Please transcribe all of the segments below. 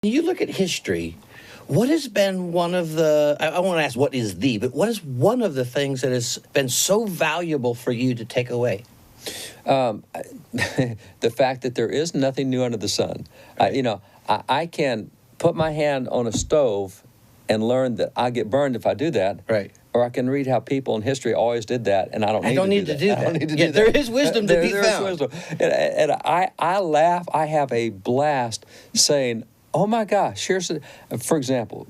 You look at history, what has been one of the, I want to ask what is but what is one of the things that has been so valuable for you to take away? The fact that there is nothing new under the sun. Right. I can put my hand on a stove and learn that I get burned if I do that. Right. Or I can read how people in history always did that, and I don't need to do that. I don't need to do that. There is wisdom to be there found. Is wisdom. And I laugh. I have a blast saying, oh my gosh, for example,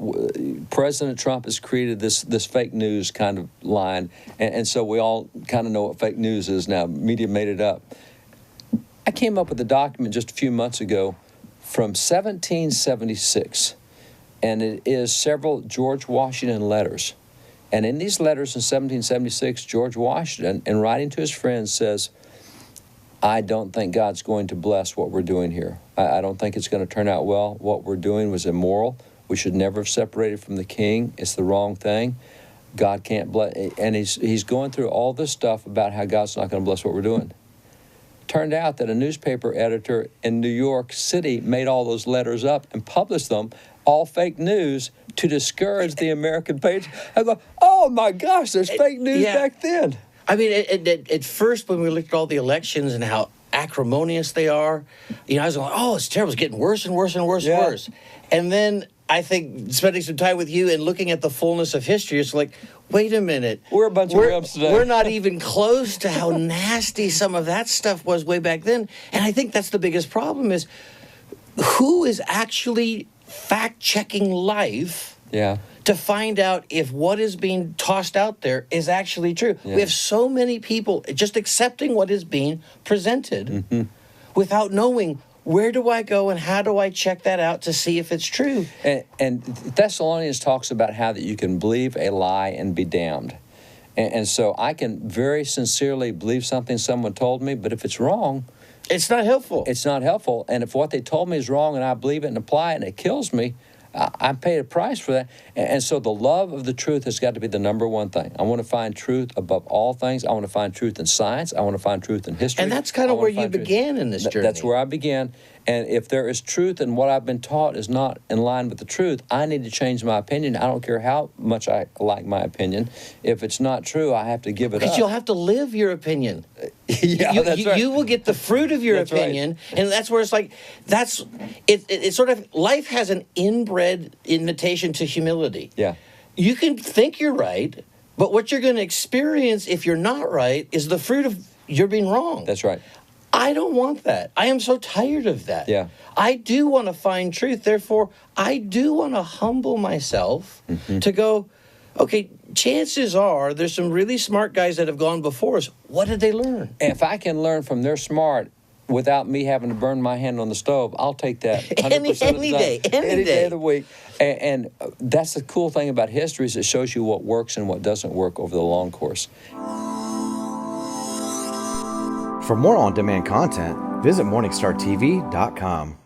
President Trump has created this fake news kind of line, and so we all kind of know what fake news is now. Media made it up. I came up with a document just a few months ago from 1776, and it is several George Washington letters. And in these letters in 1776, George Washington, in writing to his friends, says, I don't think God's going to bless what we're doing here. I don't think it's going to turn out well. What we're doing was immoral. We should never have separated from the king. It's the wrong thing. God can't bless. And he's going through all this stuff about how God's not going to bless what we're doing. Turned out that a newspaper editor in New York City made all those letters up and published them, all fake news, to discourage the American page. I go, oh my gosh, there's fake news back then. I mean, at first, when we looked at all the elections and how acrimonious they are, I was going, oh, it's terrible. It's getting worse and worse and worse and worse. And then I think spending some time with you and looking at the fullness of history, it's like, wait a minute. We're a bunch of wimps today. We're not even close to how nasty some of that stuff was way back then. And I think that's the biggest problem is who is actually fact-checking life to find out if what is being tossed out there is actually true. Yeah. We have so many people just accepting what is being presented without knowing where do I go and how do I check that out to see if it's true. And Thessalonians talks about how that you can believe a lie and be damned. And so I can very sincerely believe something someone told me, but if it's wrong, it's not helpful. It's not helpful. And if what they told me is wrong and I believe it and apply it and it kills me, I paid a price for that. And so the love of the truth has got to be the number one thing. I want to find truth above all things. I want to find truth in science. I want to find truth in history. And that's kind of where you began in this journey. That's where I began. And if there is truth and what I've been taught is not in line with the truth, I need to change my opinion. I don't care how much I like my opinion. If it's not true, I have to give it up. Because you'll have to live your opinion. That's right. You will get the fruit of your opinion. Right. And that's where it's like, it's sort of, life has an inbred invitation to humility. Yeah. You can think you're right, but what you're going to experience if you're not right is the fruit of you're being wrong. That's right. I don't want that. I am so tired of that. Yeah. I do want to find truth. Therefore, I do want to humble myself to go, okay, chances are there's some really smart guys that have gone before us. What did they learn? If I can learn from their smart without me having to burn my hand on the stove, I'll take that 100% any day of the week. And that's the cool thing about history is it shows you what works and what doesn't work over the long course. For more on-demand content, visit MorningStarTV.com.